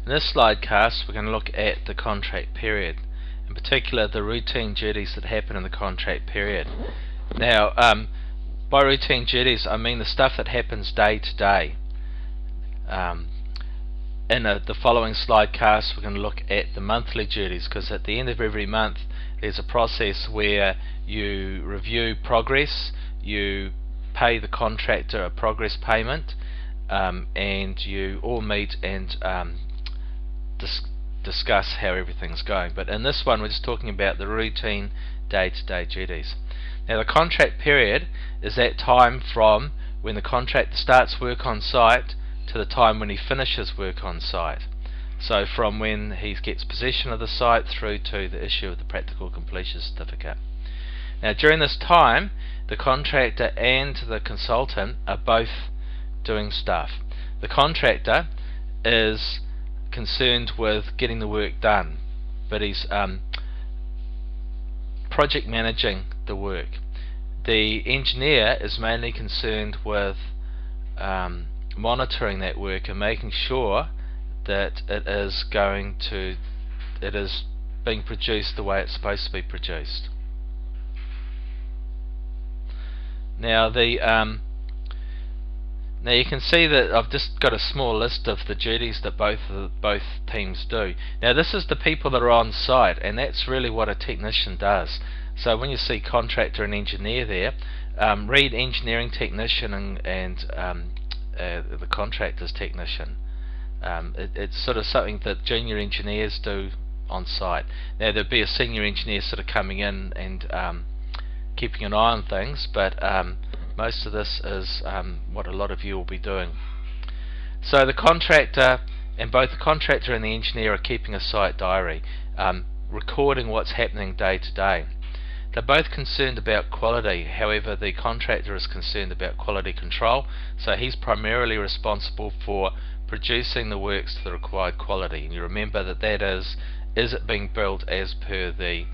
In this slide cast, we're going to look at the contract period, in particular the routine duties that happen in the contract period. Now, by routine duties, I mean the stuff that happens day to day. In the following slide cast, we're going to look at the monthly duties, because at the end of every month there's a process where you review progress, you pay the contractor a progress payment, and you all meet and discuss how everything's going. But in this one, we're just talking about the routine day-to-day duties. Now, the contract period is that time from when the contractor starts work on site to the time when he finishes work on site. So from when he gets possession of the site through to the issue of the practical completion certificate. Now, during this time, the contractor and the consultant are both doing stuff. The contractor is concerned with getting the work done, but he's project managing the work. The engineer is mainly concerned with monitoring that work and making sure that it is being produced the way it's supposed to be produced. Now now you can see that I've just got a small list of the duties that both teams do. Now this is the people that are on site, and that's really what a technician does. So when you see contractor and engineer there, read engineering technician and the contractor's technician. It's sort of something that junior engineers do on site. Now there'd be a senior engineer sort of coming in and keeping an eye on things, but most of this is what a lot of you will be doing. So the contractor, and both the contractor and the engineer, are keeping a site diary, recording what's happening day to day. They're both concerned about quality. However, the contractor is concerned about quality control, so he's primarily responsible for producing the works to the required quality. And you remember that is it being built as per the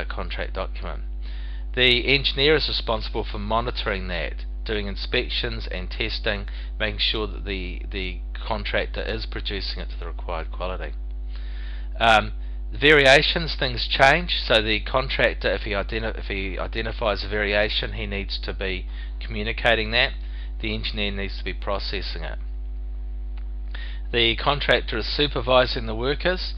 contract document. The engineer is responsible for monitoring that, doing inspections and testing, making sure that the contractor is producing it to the required quality. Variations, things change, so the contractor, if he identifies a variation, he needs to be communicating that. The engineer needs to be processing it. The contractor is supervising the workers.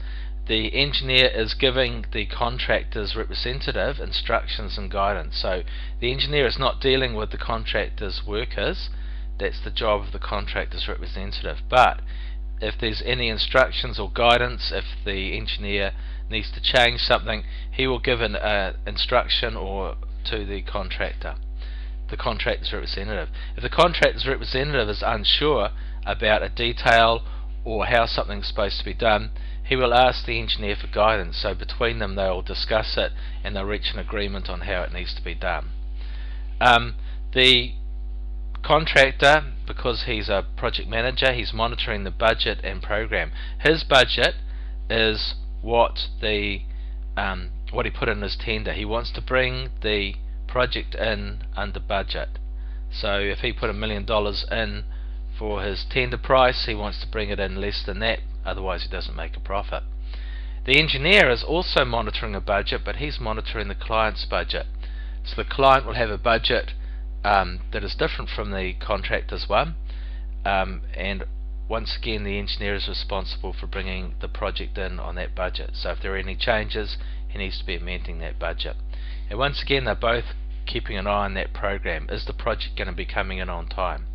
The engineer is giving the contractor's representative instructions and guidance. So the engineer is not dealing with the contractor's workers. That's the job of the contractor's representative. But if there's any instructions or guidance, if the engineer needs to change something, he will give an instruction to the contractor, the contractor's representative. If the contractor's representative is unsure about a detail or how something's supposed to be done, he will ask the engineer for guidance. So between them they'll discuss it and they'll reach an agreement on how it needs to be done. The contractor, because he's a project manager, he's monitoring the budget and program. His budget is what he put in his tender. He wants to bring the project in under budget. So if he put $1 million in for his tender price, he wants to bring it in less than that, otherwise he doesn't make a profit. The engineer is also monitoring a budget, but he's monitoring the client's budget. So the client will have a budget that is different from the contractor's one, and once again the engineer is responsible for bringing the project in on that budget. So if there are any changes, he needs to be amending that budget. And once again they're both keeping an eye on that program. Is the project going to be coming in on time?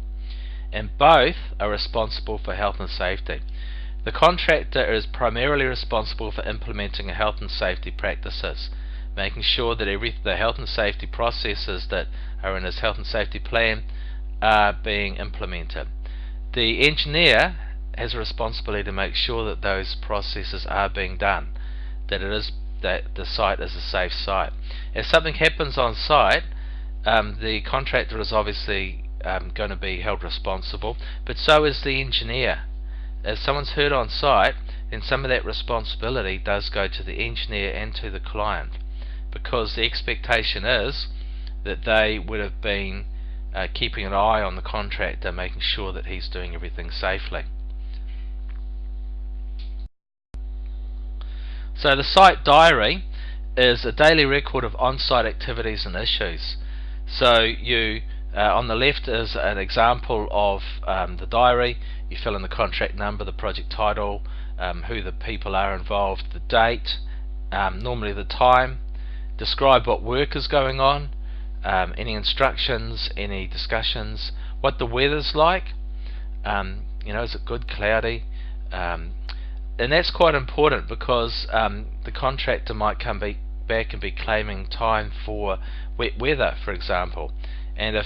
And both are responsible for health and safety. The contractor is primarily responsible for implementing health and safety practices, making sure that the health and safety processes that are in his health and safety plan are being implemented. The engineer has a responsibility to make sure that those processes are being done, that the site is a safe site. If something happens on site, the contractor is obviously going to be held responsible, but so is the engineer. If someone's hurt on site, then some of that responsibility does go to the engineer and to the client, because the expectation is that they would have been keeping an eye on the contractor, making sure that he's doing everything safely. So the site diary is a daily record of on-site activities and issues. So you on the left is an example of the diary. You fill in the contract number, the project title, who the people are involved, the date, normally the time, describe what work is going on, any instructions, any discussions, what the weather's like, is it good, cloudy, and that's quite important because the contractor might come back and be claiming time for wet weather, for example, and if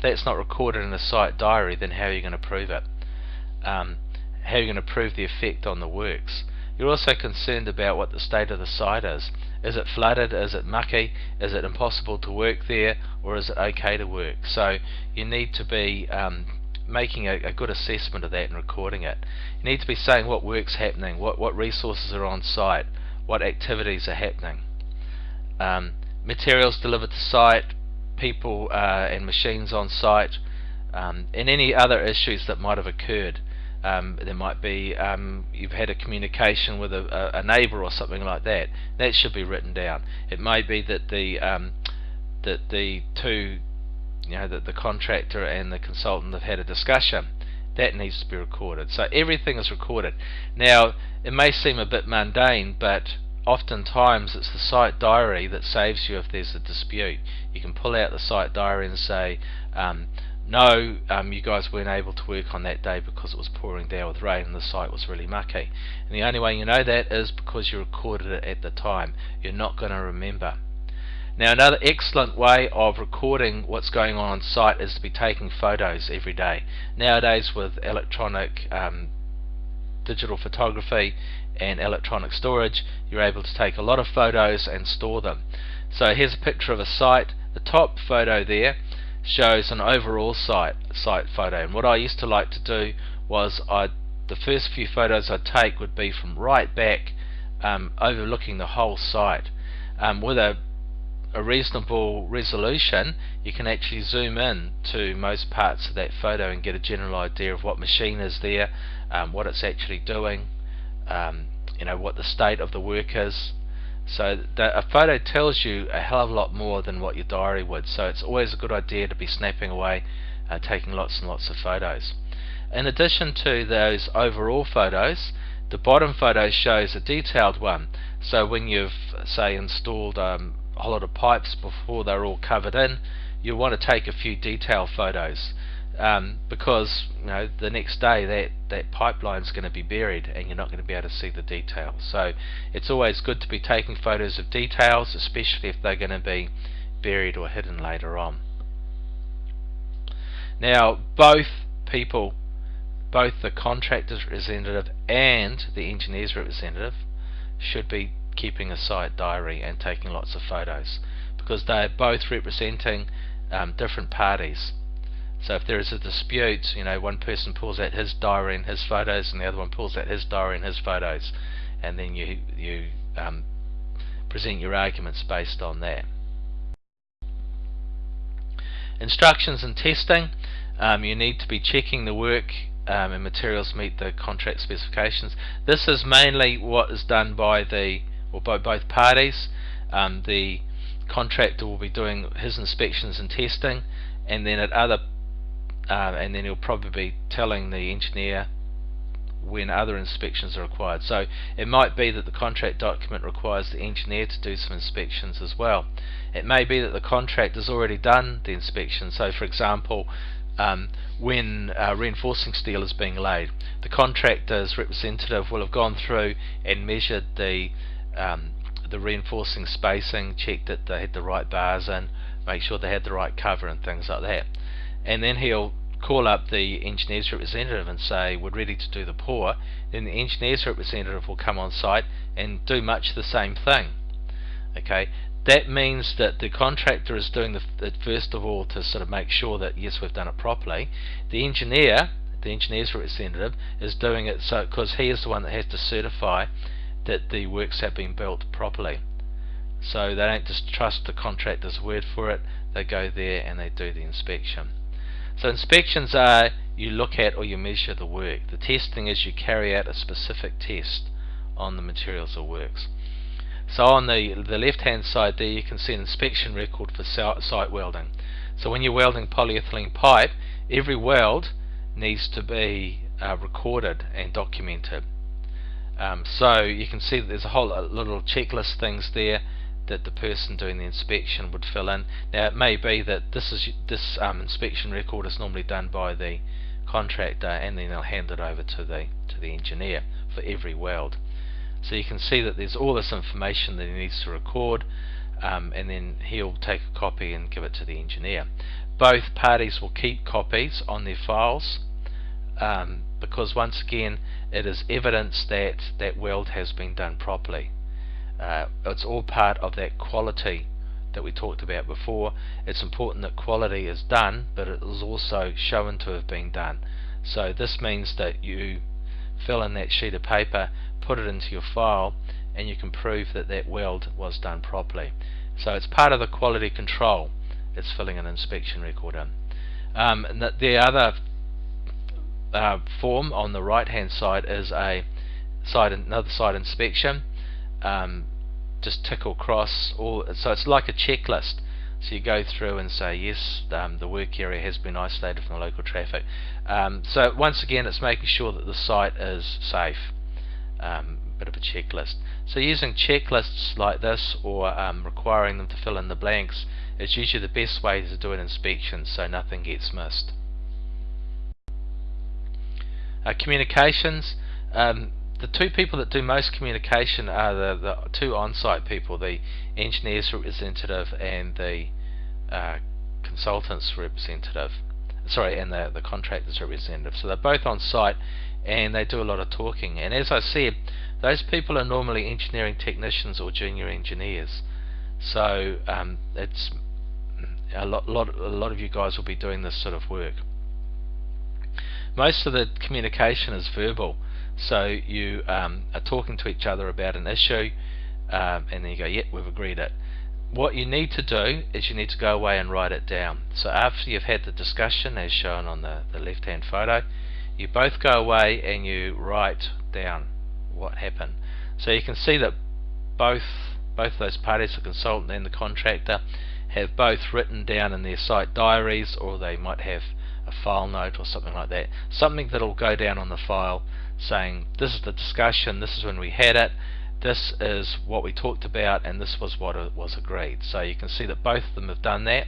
that's not recorded in the site diary, then how are you going to prove it? How are you going to prove the effect on the works? You're also concerned about what the state of the site is. Is it flooded? Is it mucky? Is it impossible to work there? Or is it okay to work? So you need to be making a good assessment of that and recording it. You need to be saying what work's happening, what resources are on site, what activities are happening. Materials delivered to site, people and machines on site, and any other issues that might have occurred. There might be you've had a communication with a neighbour or something like that. That should be written down. It may be that the two, that the contractor and the consultant have had a discussion. That needs to be recorded. So everything is recorded. Now, it may seem a bit mundane, but oftentimes it's the site diary that saves you if there's a dispute. You can pull out the site diary and say, no, you guys weren't able to work on that day because it was pouring down with rain and the site was really mucky. And the only way you know that is because you recorded it at the time. You're not going to remember. Now, another excellent way of recording what's going on site is to be taking photos every day. Nowadays, with electronic digital photography and electronic storage, you're able to take a lot of photos and store them. So here's a picture of a site. The top photo there shows an overall site photo, and what I used to like to do was the first few photos I'd take would be from right back, overlooking the whole site. With a reasonable resolution, you can actually zoom in to most parts of that photo and get a general idea of what machine is there, what it's actually doing, what the state of the work is. So a photo tells you a hell of a lot more than what your diary would. So it's always a good idea to be snapping away, taking lots and lots of photos. In addition to those overall photos, the bottom photo shows a detailed one. So when you've, say, installed a whole lot of pipes before they're all covered in, you want to take a few detailed photos, because the next day that pipeline's going to be buried and you're not going to be able to see the details. So it's always good to be taking photos of details, especially if they're going to be buried or hidden later on. Now, both people, both the contractor's representative and the engineer's representative, should be keeping a site diary and taking lots of photos, because they are both representing different parties. So if there is a dispute, one person pulls out his diary and his photos, and the other one pulls out his diary and his photos, and then you present your arguments based on that. Instructions and testing. You need to be checking the work and materials meet the contract specifications. This is mainly what is done by both parties. The contractor will be doing his inspections and testing, and then and then he'll probably be telling the engineer when other inspections are required. So it might be that the contract document requires the engineer to do some inspections as well. It may be that the contractor's already done the inspection. So for example, when reinforcing steel is being laid, the contractor's representative will have gone through and measured the reinforcing spacing, checked that they had the right bars in, make sure they had the right cover and things like that. And then he'll call up the engineer's representative and say, we're ready to do the pour. Then the engineer's representative will come on site and do much the same thing. Okay, that means that the contractor is doing it first of all to sort of make sure that yes, we've done it properly. The engineer's representative, is doing it so because he is the one that has to certify that the works have been built properly. So they don't just trust the contractor's word for it, they go there and they do the inspection. So inspections are you look at or you measure the work. The testing is you carry out a specific test on the materials or works. So on the left hand side there you can see an inspection record for site welding. So when you're welding polyethylene pipe, every weld needs to be recorded and documented. So you can see that there's a whole little checklist things there that the person doing the inspection would fill in. Now it may be that this inspection record is normally done by the contractor, and then they'll hand it over to the engineer for every weld. So you can see that there's all this information that he needs to record, and then he'll take a copy and give it to the engineer. Both parties will keep copies on their files, because once again it is evidence that that weld has been done properly. It's all part of that quality that we talked about before. It's important that quality is done, but it is also shown to have been done. So this means that you fill in that sheet of paper, put it into your file, and you can prove that that weld was done properly. So it's part of the quality control. It's filling an inspection record in. And the other form on the right hand side is another site inspection. Just tick or cross all, so it's like a checklist. So you go through and say yes, the work area has been isolated from the local traffic. So once again it's making sure that the site is safe. Bit of a checklist. So using checklists like this, or requiring them to fill in the blanks, is usually the best way to do an inspection so nothing gets missed. Communications. The two people that do most communication are the two on-site people, the engineer's representative and the consultant's representative. Sorry, and the contractor's representative. So they're both on site and they do a lot of talking. And as I said, those people are normally engineering technicians or junior engineers. So it's a lot of you guys will be doing this sort of work. Most of the communication is verbal. So you are talking to each other about an issue, and then you go, yep, we've agreed it. What you need to do is you need to go away and write it down. So after you've had the discussion, as shown on the left hand photo, you both go away and you write down what happened. So you can see that both those parties, the consultant and the contractor, have both written down in their site diaries, or they might have a file note or something like that, something that will go down on the file saying this is the discussion, this is when we had it, this is what we talked about, and this was what was agreed. So you can see that both of them have done that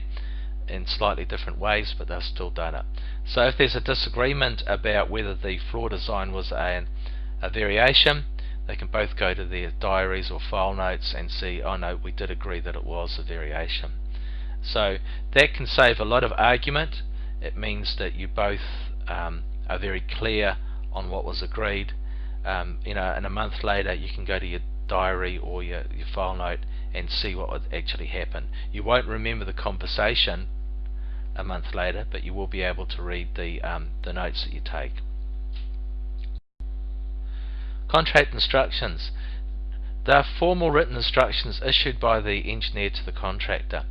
in slightly different ways, but they've still done it. So if there's a disagreement about whether the floor design was a variation, they can both go to their diaries or file notes and see, oh no, we did agree that it was a variation. So that can save a lot of argument. It means that you both are very clear on what was agreed. And a month later you can go to your diary or your file note and see what would actually happen. You won't remember the conversation a month later, but you will be able to read the notes that you take. Contract instructions. They are formal written instructions issued by the engineer to the contractor.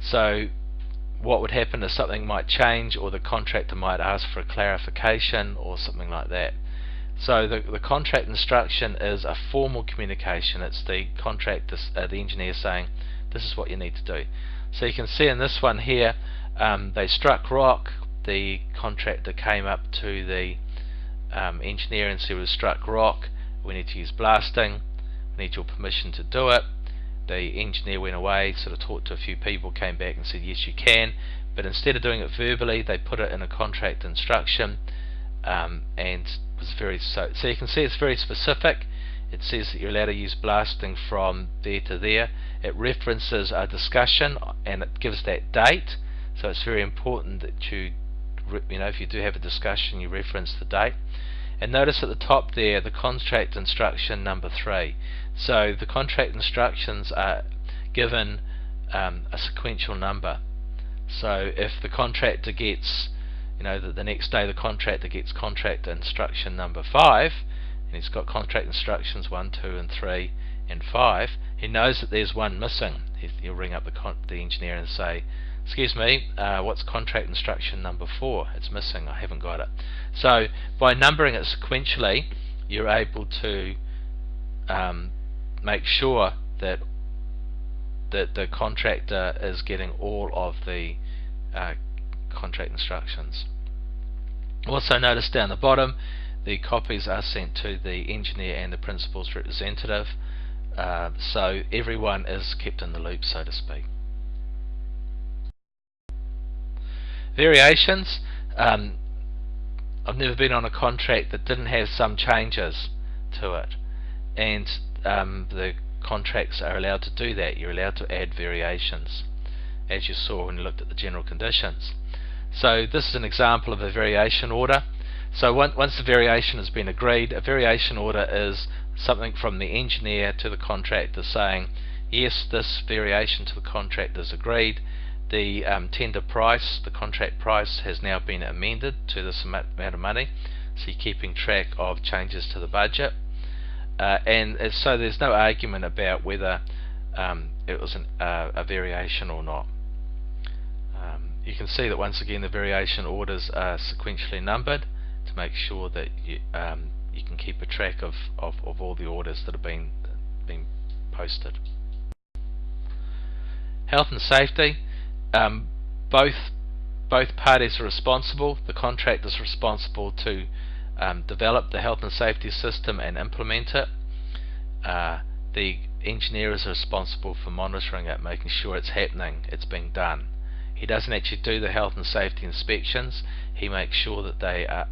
So what would happen is something might change, or the contractor might ask for a clarification or something like that. So the contract instruction is a formal communication. It's the contractor, the engineer, saying this is what you need to do. So you can see in this one here, they struck rock. The contractor came up to the engineer and said, we've struck rock, we need to use blasting, we need your permission to do it. The engineer went away, sort of talked to a few people, came back and said yes you can, but instead of doing it verbally they put it in a contract instruction, and was very so you can see it's very specific. It says that you're allowed to use blasting from there to there. It references a discussion and it gives that date, so it's very important that you if you do have a discussion, you reference the date. And notice at the top there the contract instruction number 3. So the contract instructions are given a sequential number. So if the contractor gets, the next day the contractor gets contract instruction number 5, and he's got contract instructions 1, 2 and 3 and 5, he knows that there's one missing. He'll ring up the engineer and say, excuse me, what's contract instruction number 4? It's missing, I haven't got it. So by numbering it sequentially, you're able to make sure that the contractor is getting all of the contract instructions. Also notice down the bottom the copies are sent to the engineer and the principal's representative, so everyone is kept in the loop, so to speak. Variations. I've never been on a contract that didn't have some changes to it, and the contracts are allowed to do that. You're allowed to add variations, as you saw when you looked at the general conditions. So this is an example of a variation order. So once the variation has been agreed, a variation order is something from the engineer to the contractor saying, yes, this variation to the contract is agreed. The tender price, the contract price, has now been amended to this amount of money. So you're keeping track of changes to the budget. And so there's no argument about whether it was a variation or not. You can see that once again the variation orders are sequentially numbered to make sure that you can keep a track of all the orders that have been posted. Health and safety. Both parties are responsible. The contractor is responsible to develop the health and safety system and implement it. The engineer is responsible for monitoring it, making sure it's happening, it's being done. He doesn't actually do the health and safety inspections. He makes sure that they are,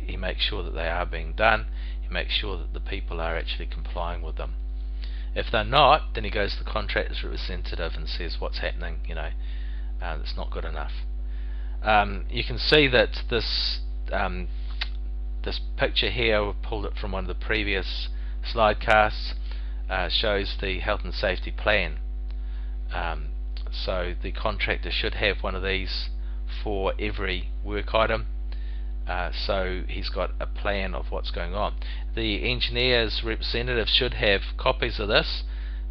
he makes sure that they are being done. He makes sure that the people are actually complying with them. If they're not, then he goes to the contractor's representative and says what's happening. It's not good enough. You can see that this this picture here, we pulled it from one of the previous slide casts, shows the health and safety plan. So the contractor should have one of these for every work item. So he's got a plan of what's going on. The engineer's representative should have copies of this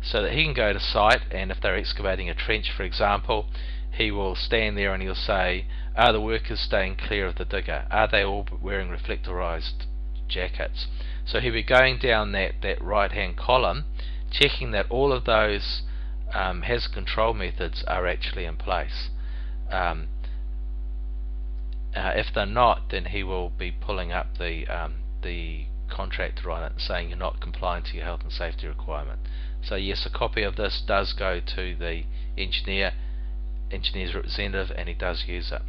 so that he can go to site, and if they're excavating a trench, for example, he will stand there and he'll say, are the workers staying clear of the digger? Are they all wearing reflectorized jackets? So he'll be going down that right hand column, checking that all of those hazard control methods are actually in place. If they're not, then he will be pulling up the contractor on it and saying you're not complying to your health and safety requirement. So yes, a copy of this does go to the engineer's representative, and he does use it.